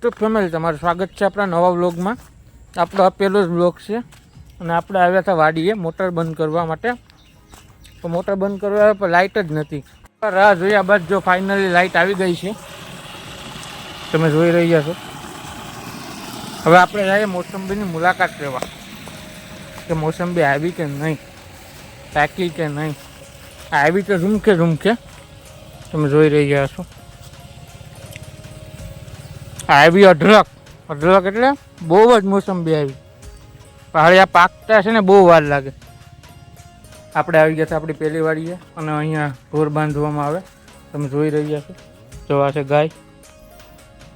YouTube family તમારું સ્વાગત છે આપણા નવા વ્લોગમાં। આપણો આ પહેલો જ વ્લોગ છે અને આપણે આવ્યા હતા વાડીએ મોટર બંધ કરવા માટે। તો મોટર બંધ કરવા પર લાઇટ જ નથી। રાહ જોયા બાદ જો ફાઇનલી લાઇટ આવી ગઈ છે, તમે જોઈ રહ્યા છો। હવે આપણે જઈએ મોસંબીની મુલાકાત લેવા કે મોસંબી આવી કે નહીં, પાકી કે નહીં। આવી તો ઝુમકે તમે જોઈ રહ્યા છો। આવી અઢળક એટલે બહુ જ મોસંબી આવી, પહાડિયા પાકતા છે ને બહુ વાર લાગે। આપણે આવી ગયા હતા આપણી પહેલી વાડીએ અને અહીંયા ઢોર બાંધવામાં આવે, તમે જોઈ રહ્યા છો। જો આ છે ગાય,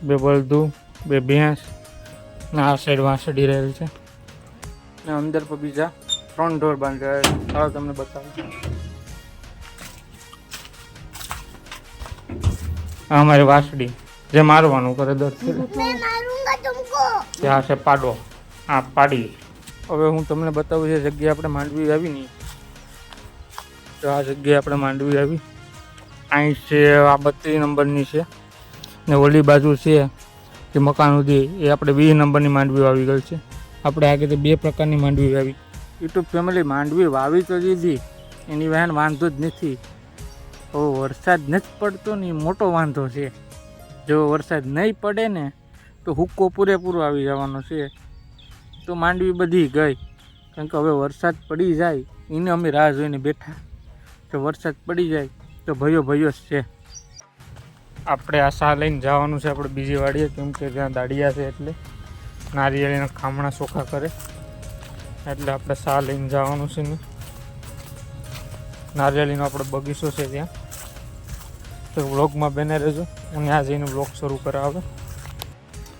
બે બળદું, બે ભેંસ ને આ સાઈડ વાંસળી રહેલ છે ને અંદર પર બીજા 3 ઢોર બાંધેલા છે। ચાલો તમને બતાવું। આ અમારી વાંસળી જે મારવાનું કરે દર આ છે પાડો, આ પાડી। હવે હું તમને બતાવું છે જગ્યાએ આપણે માંડવી આવી નહીં, તો આ જગ્યાએ આપણે માંડવી આવી। અહીં છે આ 32 નંબરની છે ને ઓલી બાજુ છે કે મકાન સુધી એ આપણે 20 નંબરની માંડવી આવી ગઈ છે। આપણે આગળ 2 પ્રકારની માંડવી વાવી। યુટ્યુબ ફેમિલી માંડવી વાવી તો દીધી, એની વહેન વાંધો જ નથી। તો વરસાદ નથી પડતો ને એ મોટો વાંધો છે। જો વરસાદ નહીં પડે ને તો હુક્કો પૂરેપૂરો આવી જવાનો છે। તો માંડવી બધી ગઈ, કારણ કે હવે વરસાદ પડી જાય એને અમે રાહ જોઈને બેઠા। તો વરસાદ પડી જાય તો ભયો જ છે। આપણે આ સા લઈને જવાનું છે આપણે બીજી વાડીએ, કેમ કે ત્યાં દાડિયા છે એટલે નારિયેળીના ખામણા ચોખ્ખા કરે, એટલે આપણે સા લઈને જવાનું છે ને નારિયેળીનો આપણે બગીચો છે ત્યાં। તો વ્લોગમાં બને રહેજો અને આ જઈને વ્લોગ શરૂ કરાવે।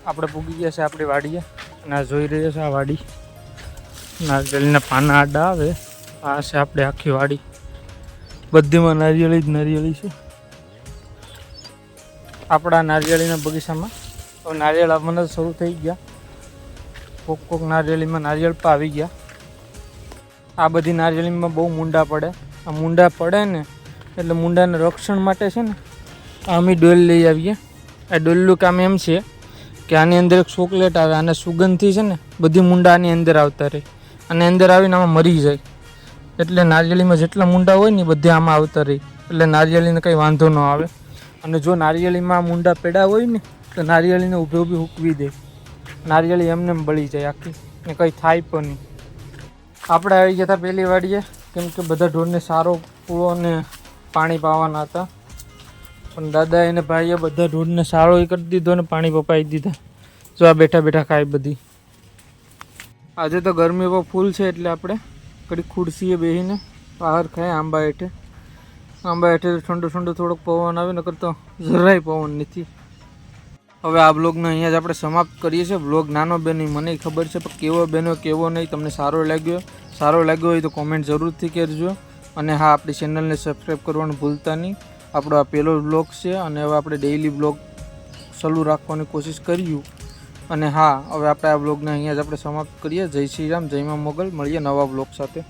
આપણે પૂગી ગયા છે આપણી વાડીએ અને આ જોઈ રહ્યા છે આ વાડી, નારિયેળીના પાના આડા આવે। આ છે આપણે આખી વાડી, બધીમાં નારિયેળી છે। આપણા નારિયેળીના બગીચામાં હવે નારિયેળ આવવાના શરૂ થઈ ગયા। કોક નારિયેળીમાં નારિયેળ પણ આવી ગયા। આ બધી નારિયેળીમાં બહુ મૂંડા પડે, આ મૂંડા પડે ને એટલે મૂંડાના રક્ષણ માટે છે ને અમે ડોલ લઈ આવીએ। આ ડોલનું કામ એમ છે કે આની અંદર એક ચોકલેટ આવે, આને સુગંધથી છે ને બધી મૂંડા આની અંદર આવતા રહે અને અંદર આવીને આમાં મરી જાય। એટલે નારિયેળીમાં જેટલા મૂંડા હોય ને બધે આમાં આવતા રહે, એટલે નારિયેળીને કંઈ વાંધો ન આવે। અને જો નારિયેળીમાં મૂંડા પેડા હોય ને તો નારિયેળીને ઊભી હૂકવી દે, નારિયેળી એમને બળી જાય આખી ને કંઈ થાય પણ નહીં। આપણે આવી ગયા હતા પહેલી વાડીએ, કેમ કે બધા ઢોરને સારો પૂળો અને પાણી પાવાના હતા, પણ દાદા એને ભાઈએ બધા ઢોરને સારો એ કરી દીધો ને પાણી પપાવી દીધા। જો આ બેઠા ખાય બધી। આજે તો ગરમી પર ફૂલ છે એટલે આપણે કડી ખુરશીએ બેસીને બહાર ખાય આંબા હેઠે ઠંડુ થોડોક પવન આવે, નકર તો જરાય પવન નથી। હવે આ બ્લોગને અહીંયા જ આપણે સમાપ્ત કરીએ છીએ। બ્લોગ નાનો બન્યો મને ખબર છે, પણ કેવો બન્યો કેવો નહીં તમને સારો લાગ્યો હોય તો કોમેન્ટ જરૂરથી કરજો। અને હા, આપણી ચેનલને સબસ્ક્રાઈબ કરવાનું ભૂલતા નહીં। આપણો આ પહેલો બ્લોગ છે અને હવે આપણે ડેઈલી બ્લોગ ચાલુ રાખવાની કોશિશ કર્યું। અને હા, હવે આપણે આ બ્લોગને અહીંયા જ આપણે સમાપ્ત કરીએ। જય શ્રી રામ, જય મા મોગલ। મળીએ નવા બ્લોગ સાથે।